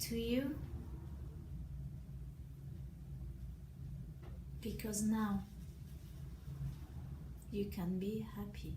to you, because now you can be happy.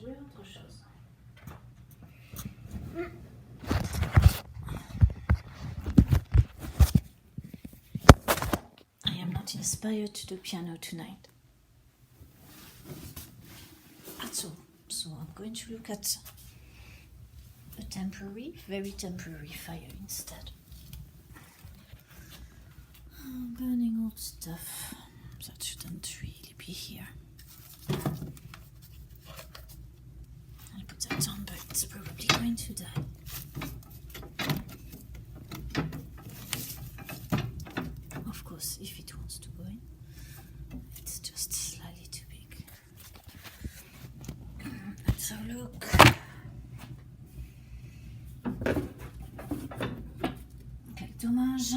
jouer autre chose. I am not inspired to do piano tonight at all. So I'm going to look at a temporary, very temporary fire instead. Burning old stuff that shouldn't really be here. I'll put that on, but it's probably going to die. Of course, if it wants to go in, it's just slightly too big. Let's have a look. Okay, dommage.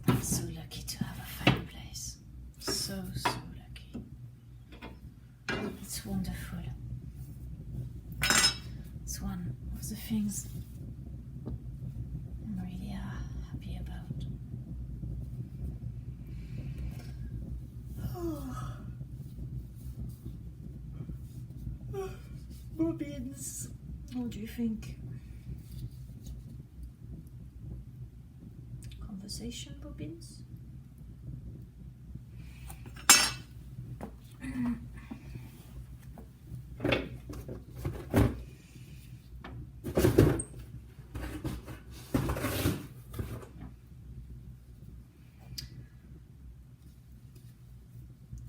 I'm so lucky to have a fireplace. So lucky. It's wonderful. It's one of the things I'm really happy about. Bobbins. What do you think? Conversation bobbins?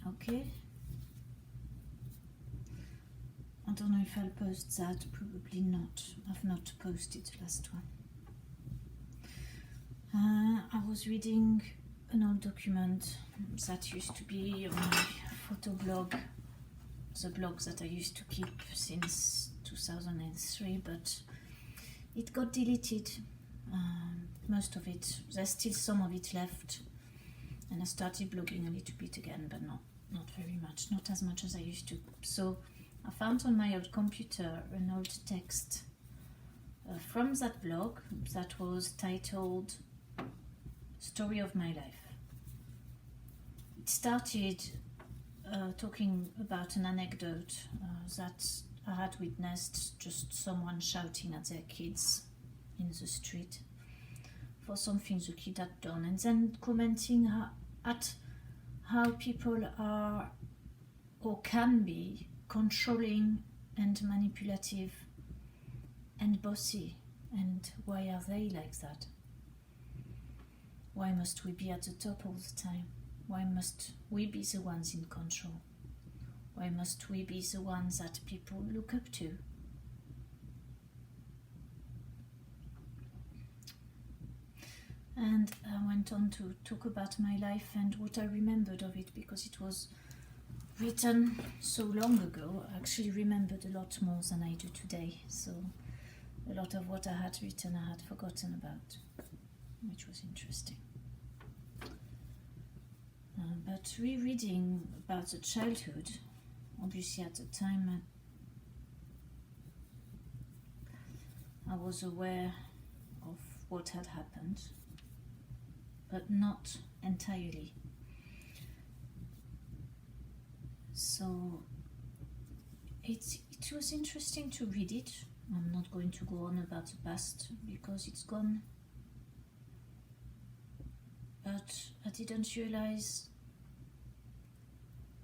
Okay. I don't know if I'll post that, probably not. I've not posted the last one. I was reading an old document that used to be on my photo blog, the blog that I used to keep since 2003, but it got deleted, most of it. There's still some of it left, and I started blogging a little bit again, but not very much, not as much as I used to. So I found on my old computer an old text from that blog that was titled Story of My Life. It started talking about an anecdote that I had witnessed, just someone shouting at their kids in the street for something the kid had done, and then commenting at how people are or can be controlling and manipulative and bossy, and why are they like that? Why must we be at the top all the time? Why must we be the ones in control? Why must we be the ones that people look up to? And I went on to talk about my life and what I remembered of it, because it was written so long ago. I actually remembered a lot more than I do today. So a lot of what I had written I had forgotten about, which was interesting. But rereading about the childhood, obviously at the time I was aware of what had happened, but not entirely. So it was interesting to read it. I'm not going to go on about the past because it's gone. But I didn't realize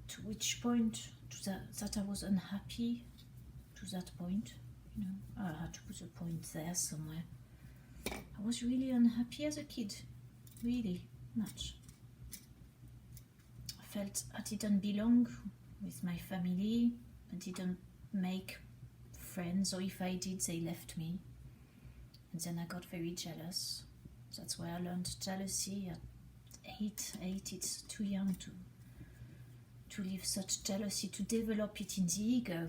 to which point that I was unhappy to that point. You know, I had to put a point there somewhere. I was really unhappy as a kid, really much. I felt I didn't belong with my family. I didn't make friends, or if I did, they left me. And then I got very jealous. That's where I learned jealousy at 8. It's too young to live such jealousy, to develop it in the ego.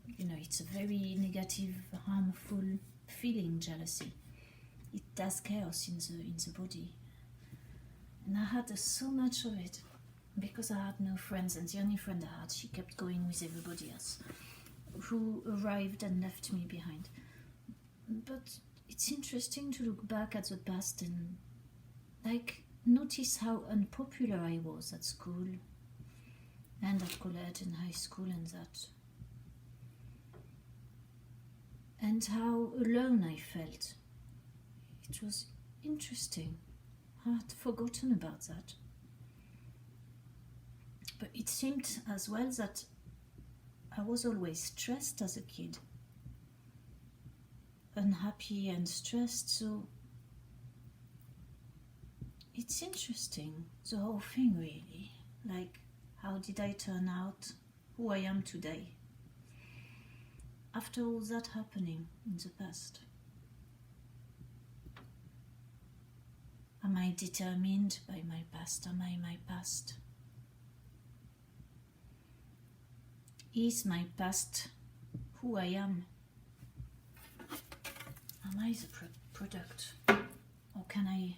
You know, it's a very negative, harmful feeling, jealousy. It does chaos in the body. And I had so much of it because I had no friends, and the only friend I had, she kept going with everybody else who arrived and left me behind. But it's interesting to look back at the past and notice how unpopular I was at school and at college and high school and that, and how alone I felt. It was interesting. I had forgotten about that. But it seemed as well that I was always stressed as a kid, unhappy and stressed, so it's interesting, the whole thing really. Like, how did I turn out who I am today after all that happening in the past? Am I determined by my past? Am I my past? Is my past who I am? Am I the product? Or can I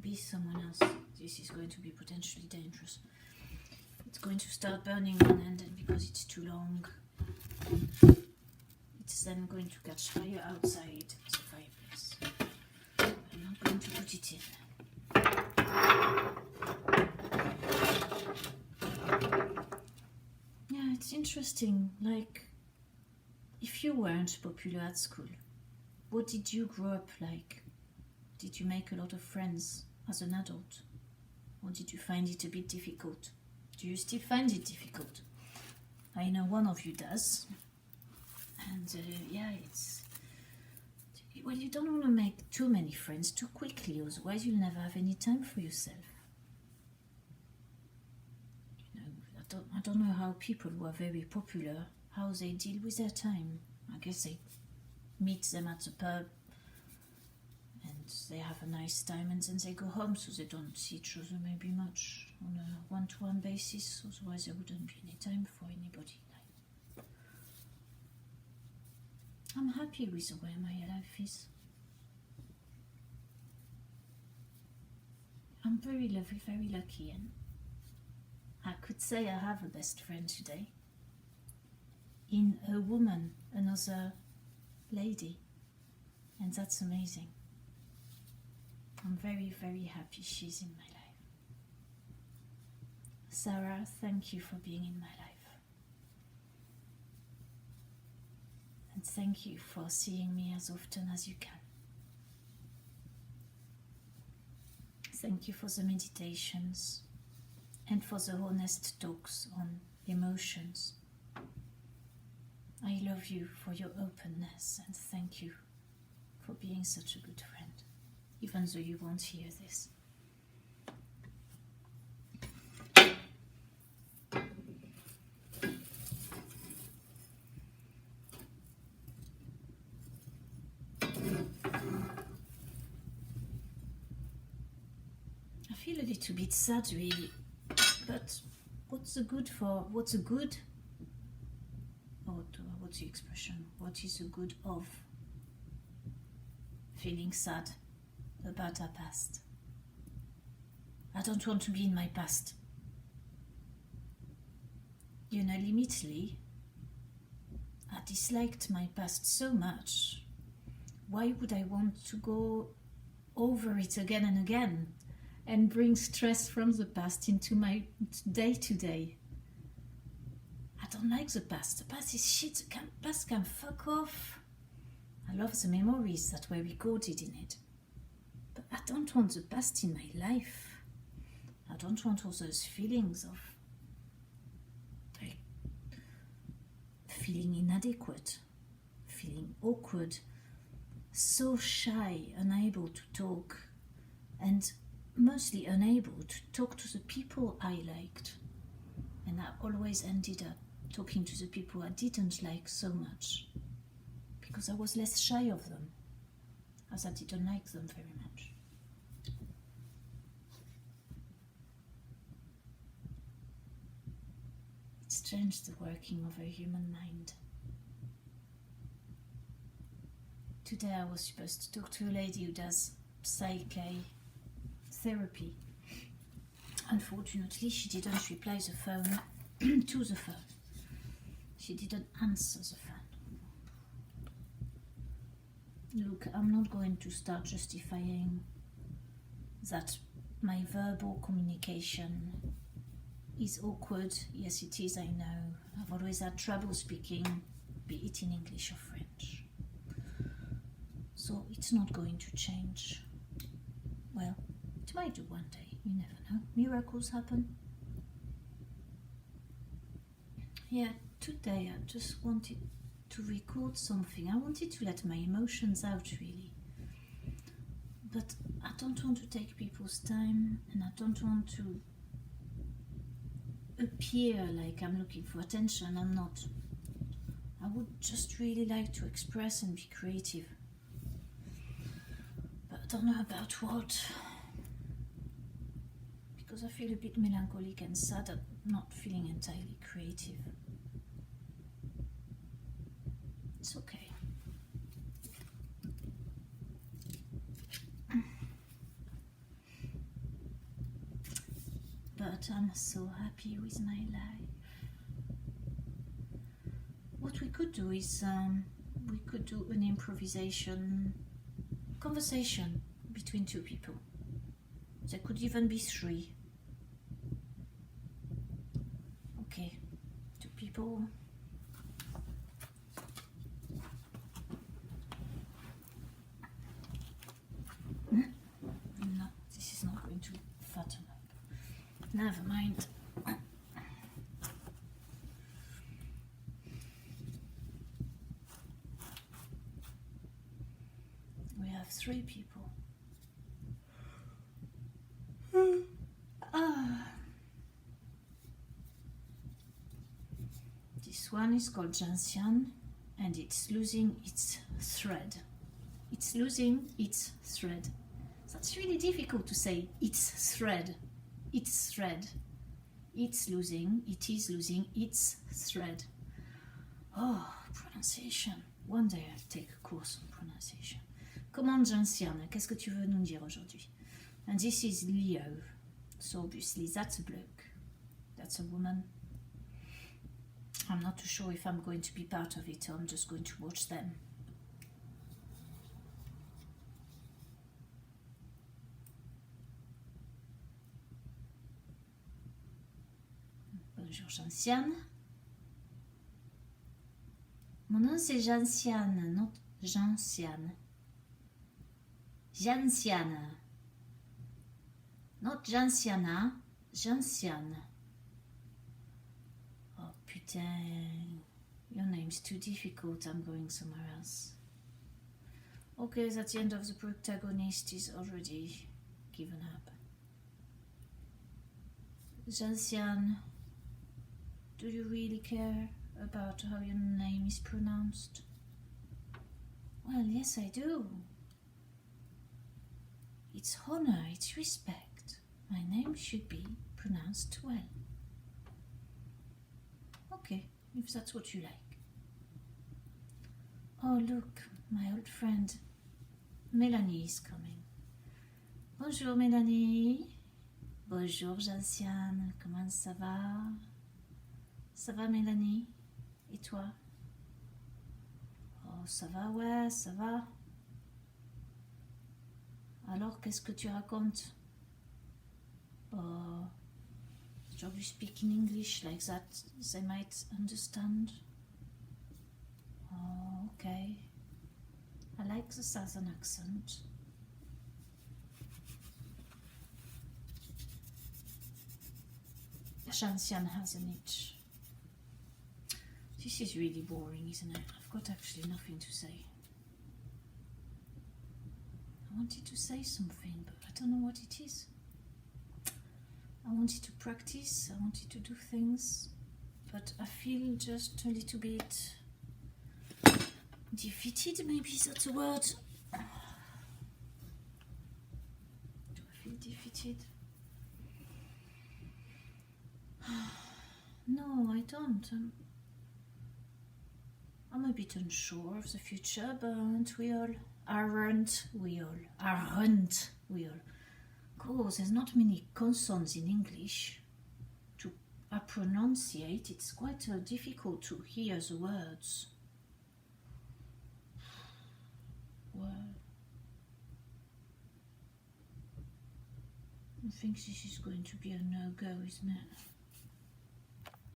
be someone else? This is going to be potentially dangerous. It's going to start burning one end, and because it's too long, it's then going to catch fire outside the fireplace. I'm not going to put it in. Yeah, it's interesting. Like, if you weren't popular at school, what did you grow up like? Did you make a lot of friends as an adult? Or did you find it a bit difficult? Do you still find it difficult? I know one of you does. And yeah, it's... Well, you don't want to make too many friends too quickly, otherwise you'll never have any time for yourself. You know, I don't know how people who are very popular, how they deal with their time. I guess they meet them at the pub and they have a nice time and then they go home, so they don't see each other maybe much on a one-to-one basis, otherwise there wouldn't be any time for anybody. I'm happy with the way my life is. I'm very lucky, and I could say I have a best friend today. In a woman, another lady, and that's amazing. I'm very happy she's in my life. Sarah, thank you for being in my life. And thank you for seeing me as often as you can. Thank you for the meditations and for the honest talks on emotions. I love you for your openness, and thank you for being such a good friend, even though you won't hear this. I feel a little bit sad, really, but what's the good? What's the expression? What is the good of feeling sad about our past? I don't want to be in my past. You know, limitedly, I disliked my past so much. Why would I want to go over it again and again and bring stress from the past into my day-to-day? I don't like the past. The past is shit. The past can fuck off. I love the memories that were recorded in it. But I don't want the past in my life. I don't want all those feelings of like, feeling inadequate, feeling awkward, so shy, unable to talk, and mostly unable to talk to the people I liked. And I always ended up talking to the people I didn't like so much, because I was less shy of them, as I didn't like them very much. It's changed the working of a human mind. Today I was supposed to talk to a lady who does psychotherapy. Unfortunately, she didn't reply the phone to the phone. She didn't answer the phone. Look, I'm not going to start justifying that my verbal communication is awkward. Yes, it is, I know. I've always had trouble speaking, be it in English or French. So it's not going to change. Well, it might do one day. You never know. Miracles happen. Yeah, today I just wanted to record something. I wanted to let my emotions out, really. But I don't want to take people's time, and I don't want to appear like I'm looking for attention. I'm not. I would just really like to express and be creative. But I don't know about what. Because I feel a bit melancholic and sad at not feeling entirely creative. It's okay. but I'm so happy with my life. What we could do is we could do an improvisation conversation between two people. There could even be three. Okay, two people. No, this is not going to fatten up. Never mind. We have three people. This one is called Gentian, and it's losing its thread. It's losing its thread. That's really difficult to say. Its thread. Its thread. It's losing. It is losing its thread. Oh, pronunciation. One day I'll take a course on pronunciation. Comment Gentian? Qu'est-ce que tu veux nous dire aujourd'hui? And this is Leo. So obviously that's a bloke. That's a woman. I'm not too sure if I'm going to be part of it or I'm just going to watch them. Bonjour Gentiane. Mon nom c'est Gentiane, not Gentiane. Gentiane. Not Gentiana, Gentiane. Oh putain, your name's too difficult, I'm going somewhere else. Okay, that's the end of the protagonist is already given up. Gentiane, do you really care about how your name is pronounced? Well, yes I do. It's honor, it's respect. My name should be pronounced well. Okay, if that's what you like. Oh look, my old friend Mélanie is coming. Bonjour Mélanie. Bonjour Gentiane, comment ça va? Ça va Mélanie? Et toi? Oh ça va, ouais, ça va. Alors, qu'est-ce que tu racontes? Shall we speak in English like that they might understand? Oh, okay. I like the southern accent. Gentian has an itch. This is really boring, isn't it? I've got actually nothing to say. I wanted to say something, but I don't know what it is. I wanted to practice, I wanted to do things, but I feel just a little bit defeated, maybe that's a word. Do I feel defeated? No, I don't. I'm a bit unsure of the future, but we all aren't we all? Aren't we all? Because there's not many consonants in English to pronunciate. It's quite difficult to hear the words. Well, I think this is going to be a no-go, isn't it?